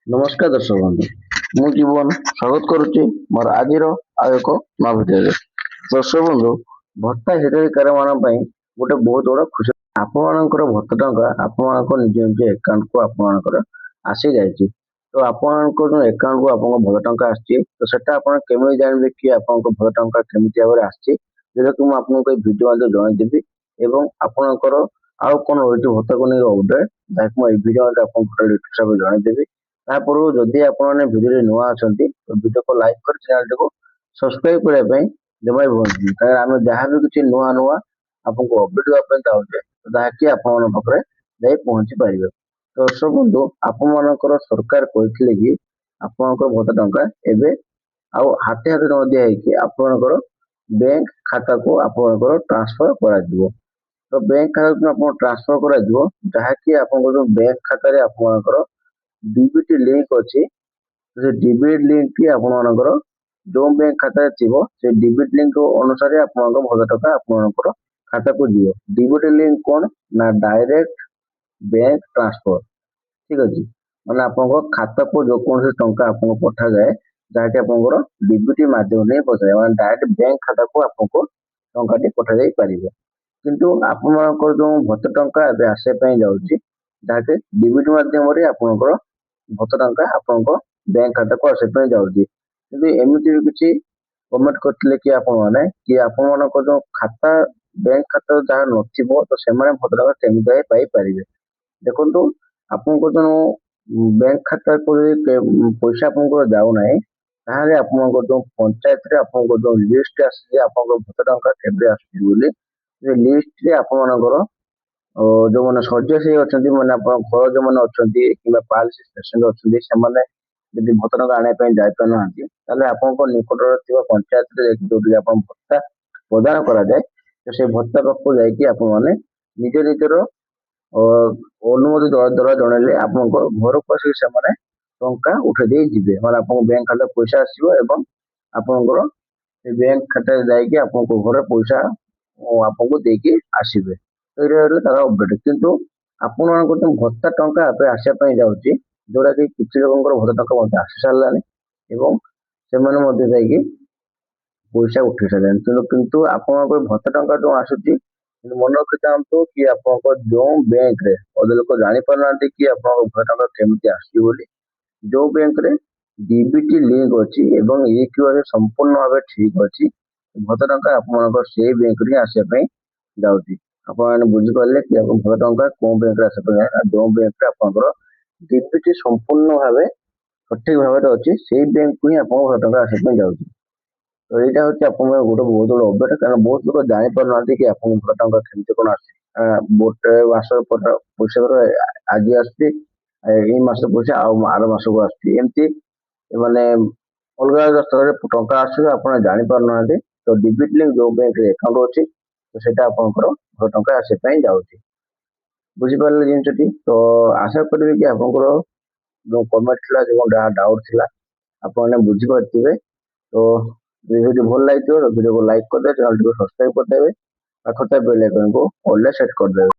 ନମସ୍କାର ଦର୍ଶକ ବନ୍ଧୁ, ମୁଁ ଜୀବନ ସ୍ୱାଗତ କରୁଛି ମୋର ଆଜିର ଆଉ ଏକ ନୂଆ ଭିଡିଓରେ। ଦର୍ଶକ ବନ୍ଧୁ, ଭତ୍ତା ହିତାଧିକାରୀ ମାନଙ୍କ ପାଇଁ ଗୋଟେ ବହୁତ ବଡ ଖୁସି। ଆପଣମାନଙ୍କର ଭତ୍ତା ଟଙ୍କା ଆପଣମାନଙ୍କ ନିଜ ନିଜ ଆକାଉଣ୍ଟକୁ ଆପଣମାନଙ୍କର ଆସିଯାଇଛି। ତ ଆପଣଙ୍କ ଯୋଉ ଆକାଉଣ୍ଟକୁ ଆପଣଙ୍କ ଭତ୍ତା ଟଙ୍କା ଆସିଛି, ତ ସେଟା ଆପଣ କେମିତି ଜାଣିବେ କି ଆପଣଙ୍କ ଭତ୍ତା ଟଙ୍କା କେମିତି ଭାବରେ ଆସିଛି, ଯେଟାକି ମୁଁ ଆପଣଙ୍କୁ ଏଇ ଭିଡିଓ ମଧ୍ୟ ଜଣାଇଦେବି। ଏବଂ ଆପଣଙ୍କର ଆଉ କଣ ରହିଛି ଭତ୍ତାକୁ ନେଇ ଅପଡେଟ୍, ଯାହାକୁ ମୁଁ ଏଇ ଭିଡିଓ ଆପଣଙ୍କୁ ହିସାବରେ ଜଣାଇଦେବି। ତାପୂର୍ବରୁ ଯଦି ଆପଣମାନେ ଭିଡିଓରେ ନୂଆ ଅଛନ୍ତି ତ ଭିଡିଓକୁ ଲାଇକ୍ କରି ଚ୍ୟାନେଲଟିକୁ ସବସ୍କ୍ରାଇବ କରିବା ପାଇଁ ଜମା ବି ଭୁଲନ୍ତୁନି, କାରଣ ଆମେ ଯାହା ବି କିଛି ନୂଆ ନୂଆ ଆପଣଙ୍କୁ ଅପଡେଟ୍ ଦେବା ପାଇଁ ଚାହୁଁଛେ ଯାହାକି ଆପଣମାନଙ୍କ ପାଖରେ ଯାଇ ପହଞ୍ଚି ପାରିବେ। ତ ଦର୍ଶକ ବନ୍ଧୁ, ଆପଣମାନଙ୍କର ସରକାର କହିଥିଲେ କି ଆପଣଙ୍କର ଭତ୍ତା ଟଙ୍କା ଏବେ ଆଉ ହାତେ ହାତେ ନ ଦିଆ ହେଇକି ଆପଣଙ୍କର ବ୍ୟାଙ୍କ ଖାତାକୁ ଆପଣଙ୍କର ଟ୍ରାନ୍ସଫର କରାଯିବ। ତ ବ୍ୟାଙ୍କ ଖାତାକୁ ଆପଣ ଟ୍ରାନ୍ସଫର କରାଯିବ, ଯାହାକି ଆପଣଙ୍କ ଯୋଉ ବ୍ୟାଙ୍କ ଖାତାରେ ଆପଣଙ୍କର ଡିବିଟି ଲିଙ୍କ ଅଛି। ସେ ଡିବିଟି ଲିଙ୍କ ଟି ଆପଣମାନଙ୍କର ଯୋଉ ବ୍ୟାଙ୍କ ଖାତାରେ ଥିବ ସେ ଡିବିଟି ଲିଙ୍କ ଅନୁସାରେ ଆପଣଙ୍କ ଭତ୍ତା ଟଙ୍କା ଆପଣଙ୍କର ଖାତାକୁ ଯିବ। ଡିବିଟି ଲିଙ୍କ କଣ ନା ଡାଇରେକ୍ଟ ବ୍ୟାଙ୍କ ଟ୍ରାନ୍ସଫର, ଠିକ ଅଛି। ମାନେ ଆପଣଙ୍କ ଖାତାକୁ ଯେକୌଣସି ଟଙ୍କା ଆପଣଙ୍କୁ ପଠାଯାଏ, ଯାହାକି ଆପଣଙ୍କର ଡିବିଟି ମାଧ୍ୟମରେ ପଠାଯାଏ, ମାନେ ଡାଇରେକ୍ଟ ବ୍ୟାଙ୍କ ଖାତାକୁ ଆପଣଙ୍କୁ ଟଙ୍କାଟି ପଠାଯାଇ ପାରିବ। କିନ୍ତୁ ଆପଣମାନଙ୍କର ଯୋଉ ଭତ୍ତା ଟଙ୍କା ଏବେ ଆସିବା ପାଇଁ ଯାଉଛି, ଯାହାକି ଡିବିଟି ମାଧ୍ୟମରେ ଆପଣଙ୍କର ଭତ୍ତା ଟଙ୍କା ଆପଣଙ୍କ ବ୍ୟାଙ୍କ ଖାତାକୁ ଆସିବା ପାଇଁ ଯାଉଛି। କିନ୍ତୁ ଏମିତି ବି କିଛି କମେଣ୍ଟ କରିଥିଲେ କି ଆପଣମାନଙ୍କ ଯୋଉ ଖାତା ବ୍ୟାଙ୍କ ଖାତା ଯାହାର ନଥିବ ତ ସେମାନେ ଭତ୍ତା ଟଙ୍କା କେମିତି ପାଇପାରିବେ। ଦେଖନ୍ତୁ, ଆପଣଙ୍କ ଯୋଉ ବ୍ୟାଙ୍କ ଖାତାକୁ ଯଦି ପଇସା ଆପଣଙ୍କର ଯାଉନାହିଁ, ତାହେଲେ ଆପଣଙ୍କ ଯୋଉ ପଞ୍ଚାୟତରେ ଆପଣଙ୍କ ଯୋଉ ଲିଷ୍ଟ ଆସିଛି ଆପଣଙ୍କ ଭତ୍ତା ଟଙ୍କା କେବେ ଆସୁଛି ବୋଲି, ସେ ଲିଷ୍ଟରେ ଆପଣମାନଙ୍କର ଯୋଉମାନେ ଶଯ୍ୟାଶାୟୀ ଅଛନ୍ତି, ମାନେ ଆପଣଙ୍କ ଘର ଯୋଉମାନେ ଅଛନ୍ତି କିମ୍ବା ପାରାଲିସିସ୍ ପେସେଣ୍ଟ ଅଛନ୍ତି, ସେମାନେ ଯଦି ଭତ୍ତା ଟଙ୍କା ଆଣିବା ପାଇଁ ଯାଇପାରୁନାହାନ୍ତି, ତାହେଲେ ଆପଣଙ୍କ ନିକଟରେ ଥିବା ପଞ୍ଚାୟତରେ ଯାଇକି ଯୋଉଠି ଆପଣ ଭତ୍ତା ପ୍ରଦାନ କରାଯାଏ, ତ ସେ ଭତ୍ତା ପାଖକୁ ଯାଇକି ଆପଣମାନେ ନିଜ ନିଜର ଅନୁମତି ଦ୍ୱାରା ଜଣେଇଲେ ଆପଣଙ୍କ ଘରକୁ ଆସିକି ସେମାନେ ଟଙ୍କା ଉଠେଇ ଦେଇ ଯିବେ। ମାନେ ଆପଣଙ୍କ ବ୍ୟାଙ୍କ ଖାତାରେ ପଇସା ଆସିବ ଏବଂ ଆପଣଙ୍କର ସେ ବ୍ୟାଙ୍କ ଖାତାରେ ଯାଇକି ଆପଣଙ୍କ ଘରେ ପଇସା ଆପଣଙ୍କୁ ଦେଇକି ଆସିବେ। ଏଇଟା ହେଲେ ତାର ଅପଡେଟ୍। କିନ୍ତୁ ଆପଣମାନଙ୍କ ଯୋଉ ଭତ୍ତା ଟଙ୍କା ଏବେ ଆସିବା ପାଇଁ ଯାଉଛି, ଯୋଉଟା କି କିଛି ଲୋକଙ୍କର ଭତ୍ତା ଟଙ୍କା ମଧ୍ୟ ଆସି ସାରିଲାଣି ଏବଂ ସେମାନେ ମଧ୍ୟ ଯାଇକି ପଇସା ଉଠେଇ ସାରିଲେଣି। କିନ୍ତୁ ଆପଣଙ୍କ ଭତ୍ତା ଟଙ୍କା ଯୋଉ ଆସୁଛି, ମନେ ରଖିଥାନ୍ତୁ କି ଆପଣଙ୍କ ଯୋଉ ବ୍ୟାଙ୍କରେ ଅଧା ଲୋକ ଜାଣିପାରୁନାହାନ୍ତି କି ଆପଣଙ୍କ ଭତ୍ତା ଟଙ୍କା କେମିତି ଆସୁଛି ବୋଲି। ଯୋଉ ବ୍ୟାଙ୍କରେ ଡିବିଟି ଲିଙ୍କ ଅଛି ଏବଂ ଇକ୍ୟୁଆଇ ସମ୍ପୂର୍ଣ୍ଣ ଭାବେ ଠିକ ଅଛି, ଭତ୍ତା ଟଙ୍କା ଆପଣଙ୍କର ସେଇ ବ୍ୟାଙ୍କରେ ହିଁ ଆସିବା ପାଇଁ ଯାଉଛି। ଆପଣମାନେ ବୁଝିପାରିଲେ କି ଆପଣ ଭତ୍ତା ଟଙ୍କା କୋଉ ବ୍ୟାଙ୍କରେ ଆସିବା ପାଇଁ ଯାଉଛି, ଯୋଉ ବ୍ୟାଙ୍କରେ ଆପଣଙ୍କର ଡିବିଟି ସମ୍ପୂର୍ଣ୍ଣ ଭାବେ ସଠିକ ଭାବରେ ଅଛି, ସେଇ ବ୍ୟାଙ୍କକୁ ହିଁ ଆପଣଙ୍କ ଭତ୍ତା ଟଙ୍କା ଆସିବା ପାଇଁ ଯାଉଛି। ତ ଏଇଟା ହଉଛି ଆପଣଙ୍କ ଗୋଟେ ବହୁତ ବଡ ଅପଡେଟ୍, କାରଣ ବହୁତ ଲୋକ ଜାଣିପାରୁନାହାନ୍ତି କି ଆପଣଙ୍କ ଭତ୍ତା ଟଙ୍କା କେମିତି କଣ ଆସୁଛି। ଗୋଟେ ମାସ ପଇସା ଆଜି ଆସୁଛି, ଏଇ ମାସ ପଇସା ଆଉ ଆର ମାସକୁ ଆସୁଛି, ଏମିତି ମାନେ ଅଲଗା ଅଲଗା ସ୍ତରରେ ଟଙ୍କା ଆସୁଛି, ଆପଣ ଜାଣିପାରୁନାହାନ୍ତି। ତ ଡିବିଟି ଲିଙ୍କ ଯୋଉ ବ୍ୟାଙ୍କରେ ଆକାଉଣ୍ଟ ଅଛି, ତ ସେଇଟା ଆପଣଙ୍କର ଭତ୍ତା ଟଙ୍କା ଆସିବା ପାଇଁ ଯାଉଛି। ବୁଝିପାରିଲେ ଜିନିଷଟି? ତ ଆଶା କରିବି କି ଆପଣଙ୍କର ଯୋଉ କମେଣ୍ଟ ଥିଲା, ଯୋଉ ଡାଉଟ୍ ଥିଲା, ଆପଣମାନେ ବୁଝିପାରିଥିବେ। ତ ଭିଡିଓ ଭଲ ଲାଗିଥିବ ଭିଡିଓକୁ ଲାଇକ୍ କରିଦେବେ, ଚ୍ୟାନେଲଟିକୁ ସବସ୍କ୍ରାଇବ କରିଦେବେ, ପାଖରେ ବେଲ୍ ଆଇକନକୁ ଅଲରେ ସେଟ୍ କରିଦେବେ।